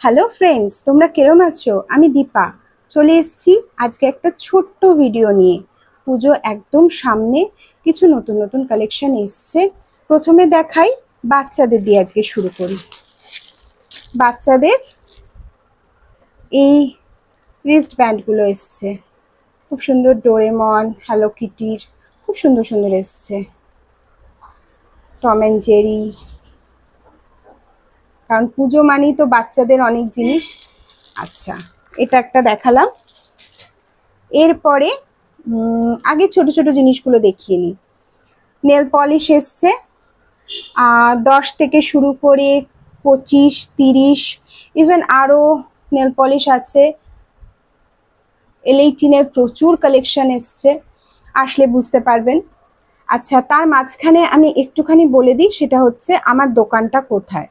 Hello friends, তোমরা কেরম আছো? আমি দীপা চলে এসেছি আজকে একটা ছোট্ট ভিডিও নিয়ে। পুজো একদম সামনে, কিছু নতুন নতুন কালেকশন এসছে। প্রথমে দেখাই বাচ্চাদের দিয়ে আজকে শুরু করি। বাচ্চাদের এই রিস্ট ব্যান্ডগুলো এসছে, খুব সুন্দর। ডোরেমন, হ্যালো কিটির খুব সুন্দর সুন্দর এসছে। টম অ্যান্ড জেরি, কারণ পুজো মানেই তো বাচ্চাদের অনেক জিনিস। আচ্ছা, এটা একটা দেখালাম। এরপরে আগে ছোট ছোট জিনিসগুলো দেখিয়ে নিই। নেল পলিশ এসছে 10 থেকে শুরু করে 25, 30, ইভেন আরও নেল পলিশ আছে। L18-এর প্রচুর কালেকশন এসছে, আসলে বুঝতে পারবেন। আচ্ছা, তার মাঝখানে আমি একটুখানি বলে দিই, সেটা হচ্ছে আমার দোকানটা কোথায়।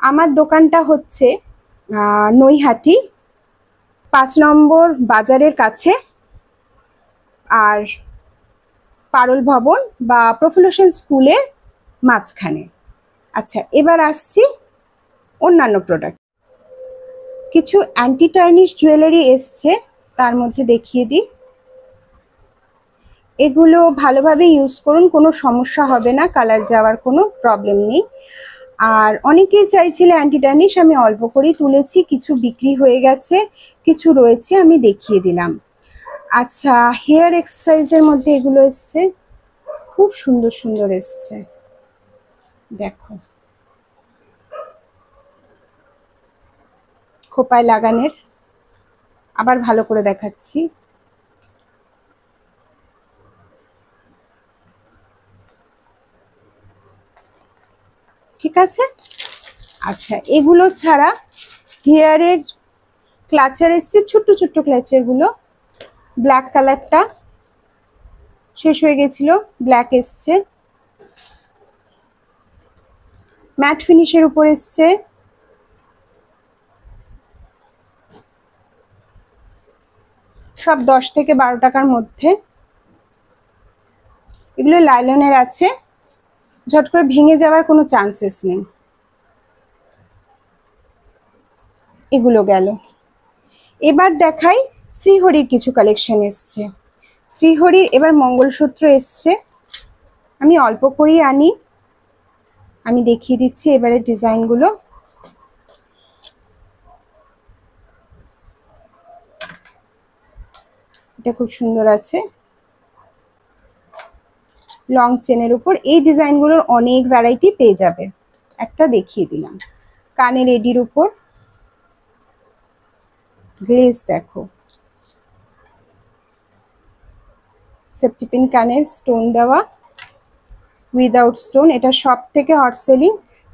আমার দোকানটা হচ্ছে নৈহাটি 5 নম্বর বাজারের কাছে, আর পারুল ভবন বা প্রফুল্ল সেন স্কুলের মাঝখানে। আচ্ছা, এবার আসছি অন্যান্য প্রোডাক্ট। কিছু অ্যান্টি টার্নিশ জুয়েলারি এসছে, তার মধ্যে দেখিয়ে দিই। এগুলো ভালোভাবে ইউজ করুন, কোনো সমস্যা হবে না, কালার যাওয়ার কোনো প্রবলেম নেই। আর অনেকেই চাইছিলে অ্যান্টি টার্নিশ, আমি অল্প করেই তুলেছি, কিছু বিক্রি হয়ে গেছে, কিছু রয়েছে, আমি দেখিয়ে দিলাম। আচ্ছা, হেয়ার এক্সারসাইজের মধ্যে এগুলো এসছে, খুব সুন্দর সুন্দর এসছে, দেখো। খোপায় লাগানের, আবার ভালো করে দেখাচ্ছি। ঠিক আছে। আচ্ছা, এগুলো ছাড়া হেয়ারের ক্লাচার এসছে, ছোট্ট ছোট্ট ক্লাচারগুলো। ব্ল্যাক কালারটা শেষ হয়ে গেছিল, ব্ল্যাক এসছে। ম্যাট ফিনিশের উপর এসছে। সব 10 থেকে 12 টাকার মধ্যে। এগুলো লাইলনের আছে, ঝট করে ভেঙে যাওয়ার কোনো চান্সেস নেই। এগুলো গেল। এবার দেখাই শ্রীহরির কিছু কালেকশন এসছে। শ্রীহরির এবার মঙ্গলসূত্র এসছে, আমি অল্প করেই আনি, আমি দেখিয়ে দিচ্ছি এবারে ডিজাইনগুলো। এটা খুব সুন্দর আছে, লং চেনের উপর। এই ডিজাইনগুলোর অনেক ভ্যারাইটি পেয়ে যাবে, একটা দেখিয়ে দিলাম। কানের এডির উপর গ্লেজ দেখো, সেফটি পিন কানের স্টোন দেওয়া, উইদাউট স্টোন। এটা সব থেকে হট সেলিং,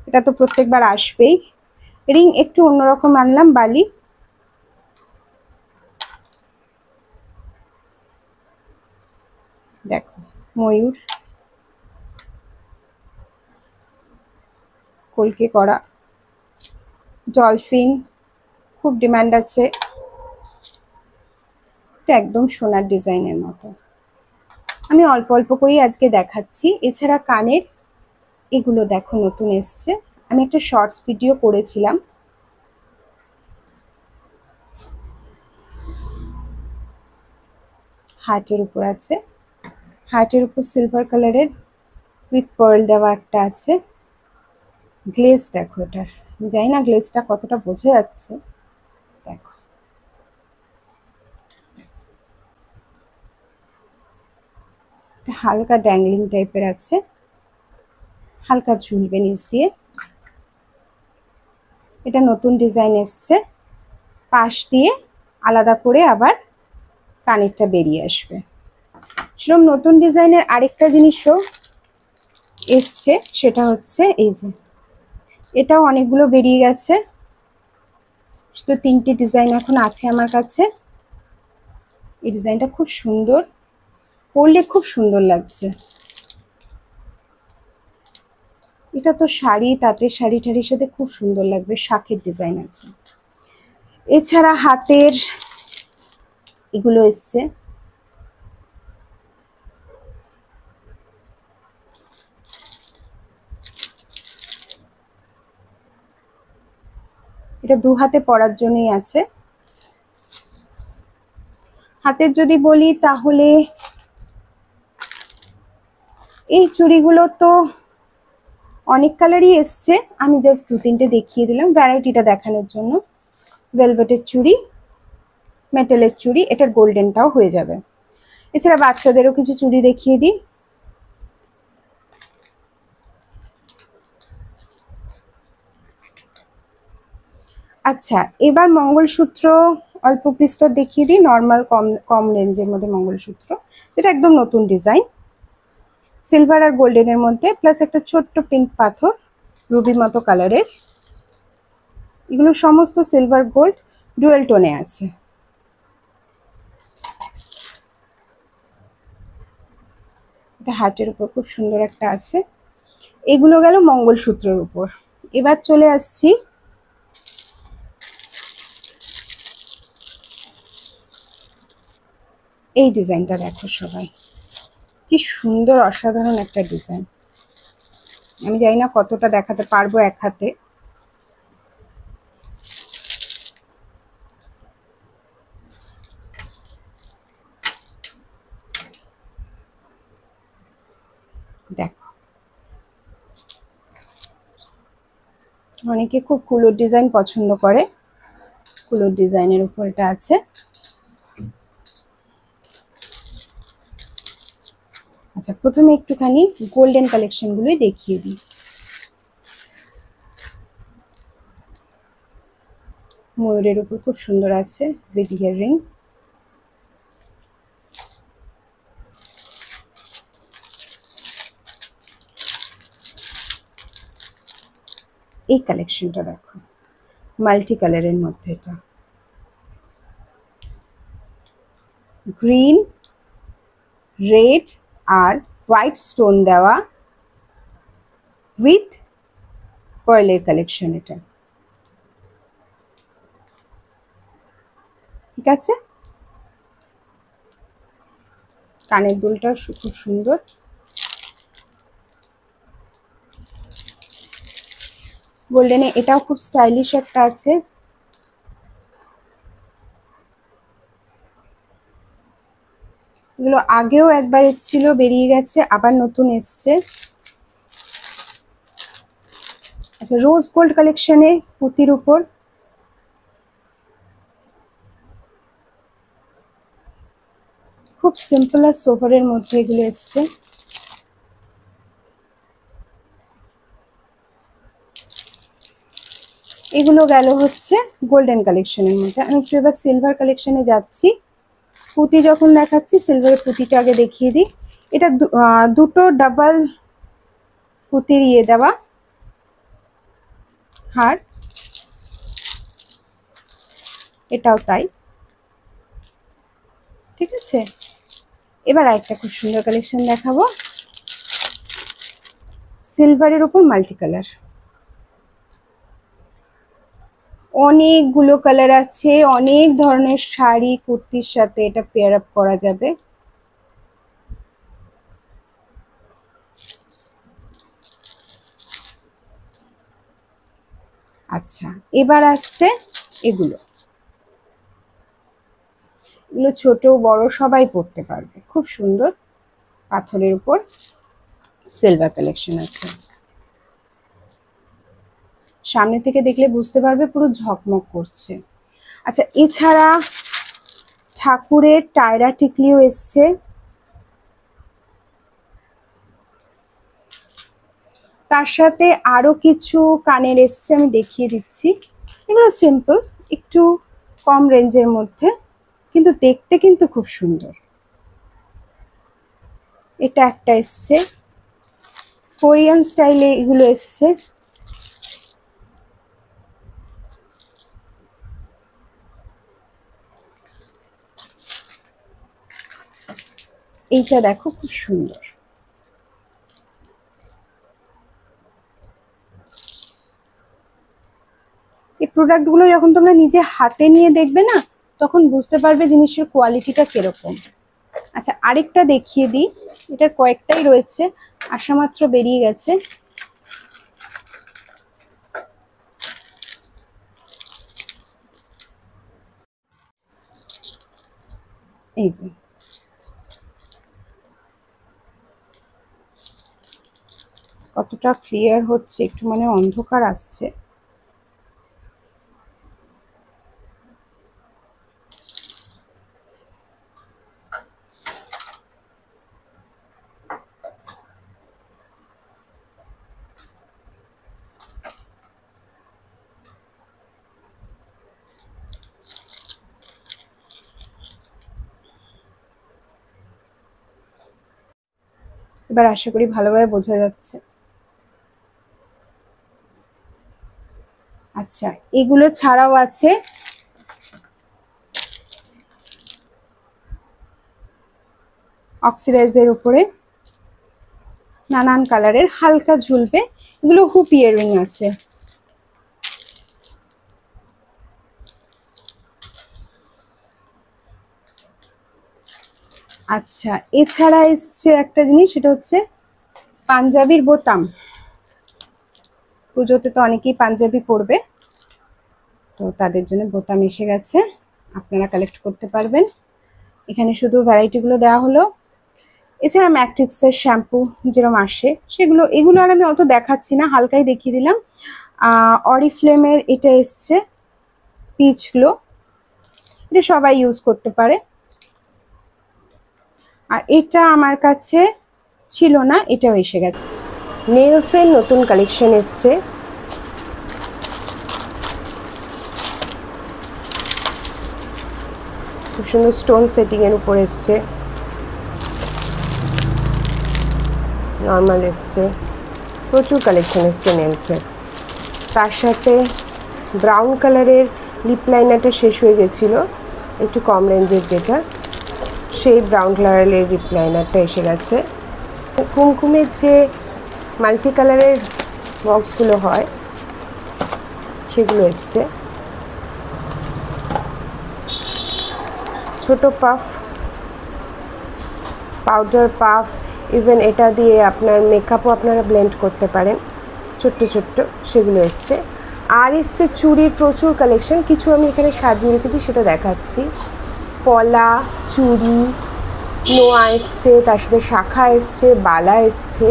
এটা তো প্রত্যেকবার আসবেই। রিং একটু অন্যরকম আনলাম, বালি। দেখো, ময়ূর কলকে করা, ডলফিন খুব ডিমান্ড আছে, একদম সোনার ডিজাইনের মতো। আমি অল্প অল্প করেই আজকে দেখাচ্ছি। এছাড়া কানের এগুলো দেখো, নতুন এসছে, আমি একটা শর্টস ভিডিও করেছিলাম। হার্টের উপর আছে, হার্টের উপর সিলভার কালারের উইথ পার্ল দেওয়া একটা আছে। গ্লেজ দেখো, এটার জানি না গ্লেজটা কতটা বোঝা যাচ্ছে, দেখো। হালকা ড্যাংলিং টাইপের আছে, হালকা ঝুলবে নিচ দিয়ে। এটা নতুন ডিজাইন এসছে, পাশ দিয়ে আলাদা করে আবার কানেরটা বেরিয়ে আসবে। সেরকম নতুন ডিজাইনের আরেকটা জিনিসও এসছে, সেটা হচ্ছে এই যে, এটাও অনেকগুলো বেরিয়ে গেছে, শুধু 3টে ডিজাইন এখন আছে আমার কাছে। এই ডিজাইনটা খুব সুন্দর, পরলে খুব সুন্দর লাগছে। এটা তো শাড়ি, তাতে শাড়ি টাড়ির সাথে খুব সুন্দর লাগবে, শাঁখের ডিজাইন আছে। এছাড়া হাতের এগুলো এসছে, এটা দু হাতে পরার জন্যই আছে। হাতের যদি বলি তাহলে এই চুড়িগুলো তো অনেক কালারই এসছে, আমি জাস্ট দু তিনটে দেখিয়ে দিলাম ভ্যারাইটিটা দেখানোর জন্য। ভেলভেটের চুড়ি, মেটালের চুড়ি, এটার গোল্ডেনটাও হয়ে যাবে। এছাড়া বাচ্চাদেরও কিছু চুড়ি দেখিয়ে দিই। আচ্ছা, এবার মঙ্গলসূত্র অল্প বিস্তর দেখিয়ে দিই, নর্মাল কম কম রেঞ্জের মধ্যে মঙ্গলসূত্র, যেটা একদম নতুন ডিজাইন, সিলভার আর গোল্ডেনের মধ্যে, প্লাস একটা ছোট্ট পিঙ্ক পাথর রুবি মতো কালারের। এগুলো সমস্ত সিলভার গোল্ড ডুয়েল টোনে আছে। এটা হার্টের উপর খুব সুন্দর একটা আছে। এগুলো গেল মঙ্গলসূত্রের উপর। এবার চলে আসছি এই ডিজাইনটা, দেখো সবাই কি সুন্দর, অসাধারণ একটা ডিজাইন। আমি জানি না কতটা দেখাতে পারবো এক হাতে। দেখো, অনেকে খুব কুলোর ডিজাইন পছন্দ করে, কুলোর ডিজাইনের উপর এটা আছে। আচ্ছা, প্রথমে একটুখানি গোল্ডেন কালেকশন গুলোই দেখিয়ে দিই। ময়ূরের উপর খুব সুন্দর আছে উইথ ইয়াররিং। এই কালেকশনটা দেখো, মাল্টি কালারের মধ্যে, এটা গ্রিন, রেড আর হোয়াইট স্টোন দেওয়া উইথ পার্লের কালেকশন। এটা ঠিক আছে। কানের দুলটাও খুব সুন্দর। গোল্ডেনে এটাও খুব স্টাইলিশ একটা আছে। এগুলো আগেও একবার এসেছিল, বেরিয়ে গেছে, আবার নতুন এসছে। আচ্ছা, রোজ গোল্ড কালেকশনে পুঁতির উপর খুব সিম্পল আর সোভারের মধ্যে এগুলো এসছে। এগুলো গেল হচ্ছে গোল্ডেন কালেকশনের মধ্যে। আমি একটু এবার সিলভার কালেকশনে যাচ্ছি। পুঁতি যখন দেখাচ্ছি, সিলভারের পুঁতিটা আগে দেখিয়ে দিই। এটা দুটো ডাবল পুঁতির ইয়ে দেওয়া হার, এটাও তাই। ঠিক আছে, এবার আরেকটা খুব সুন্দর কালেকশন দেখাবো, সিলভারের উপর মাল্টি কালার। অনেকগুলো কালার আছে, অনেক ধরনের শাড়ি কুর্তির সাথে এটা পেয়ার আপ করা যাবে। আচ্ছা, এবার আসছে এগুলো। এগুলো ছোট বড় সবাই পরতে পারবে, খুব সুন্দর পাথরের উপর সিলভার কালেকশন আছে। সামনে থেকে দেখলে বুঝতে পারবে পুরো ঝকমক করছে। আচ্ছা, এছাড়া ঠাকুরের টায়রা টিকলিও এসছে। তার সাথে আরো কিছু কানের এসছে, আমি দেখিয়ে দিচ্ছি। এগুলো সিম্পল, একটু কম রেঞ্জের মধ্যে, কিন্তু দেখতে কিন্তু খুব সুন্দর। এটা একটা এসছে, কোরিয়ান স্টাইলে এগুলো এসছে। এইটা দেখো, খুব সুন্দর। এই প্রোডাক্টগুলো যখন তোমরা নিজে হাতে নিয়ে দেখবে না, তখন বুঝতে পারবে জিনিসের কোয়ালিটিটা কিরকম। আচ্ছা, আরেকটা দেখিয়ে দিই, এটার কয়েকটাই রয়েছে, আসা মাত্র বেরিয়ে গেছে। এই যে কতটা ক্লিয়ার হচ্ছে, একটু মানে অন্ধকার আসছে। এবার আশা করি ভালোভাবে বোঝা যাচ্ছে। আচ্ছা, এগুলো ছাড়াও আছে অক্সিডাইজের উপরে নানান কালারের হালকা ঝুলবে, এগুলো হুপ ইয়ারিং আছে। আচ্ছা, এছাড়া এসছে একটা জিনিস, সেটা হচ্ছে পাঞ্জাবির বোতাম। পুজোতে তো অনেকেই পাঞ্জাবি পরবে, তো তাদের জন্য বোতাম এসে গেছে, আপনারা কালেক্ট করতে পারবেন। এখানে শুধু ভ্যারাইটিগুলো দেওয়া হলো। এছাড়া ম্যাট্রিক্সের শ্যাম্পু যেরকম আসে সেগুলো, এগুলো আর আমি অত দেখাচ্ছি না, হালকাই দেখিয়ে দিলাম। অরিফ্লেমের এটা এসছে পিচ গ্লো, এটা সবাই ইউজ করতে পারে। আর এটা আমার কাছে ছিল না, এটাও এসে গেছে। নেলসের নতুন কালেকশন এসছে, খুব সুন্দর স্টোন সেটিংয়ের উপর এসছে, নর্মাল এসছে, প্রচুর কালেকশন এসছে নেলসের। তার সাথে ব্রাউন কালারের লিপ লাইনারটা শেষ হয়ে গেছিলো, একটু কম রেঞ্জের যেটা, সেই ব্রাউন কালারের লিপ লাইনারটা এসে গেছে। কুমকুমের যে মাল্টি কালারের বক্সগুলো হয় সেগুলো এসছে। ছোট পাফ, পাউডার পাফ, ইভেন এটা দিয়ে আপনার মেকআপও আপনারা ব্লেন্ড করতে পারেন, ছোট্ট ছোট্ট, সেগুলো এসছে। আর এসছে চুড়ির প্রচুর কালেকশন, কিছু আমি এখানে সাজিয়ে রেখেছি সেটা দেখাচ্ছি। পলা, চুড়ি, নোয়া এসছে, তার সাথে শাখা এসছে, বালা এসছে।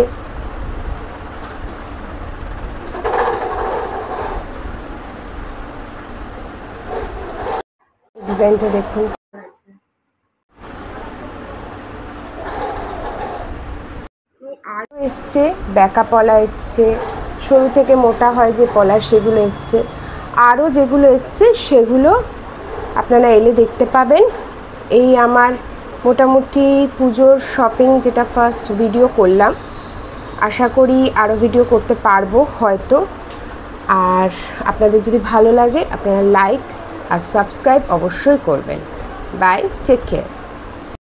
ডিজাইনটা দেখুন, আরও এসছে ব্যাকা পলা এসছে, সরু থেকে মোটা হয় যে পলা সেগুলো এসছে। আরও যেগুলো এসছে সেগুলো আপনারা এলে দেখতে পাবেন। এই আমার মোটামুটি পুজোর শপিং যেটা ফার্স্ট ভিডিও করলাম, আশা করি আরও ভিডিও করতে পারবো হয়তো। আর আপনাদের যদি ভালো লাগে আপনারা লাইক আর সাবস্ক্রাইব অবশ্যই করবেন। Bye, take care.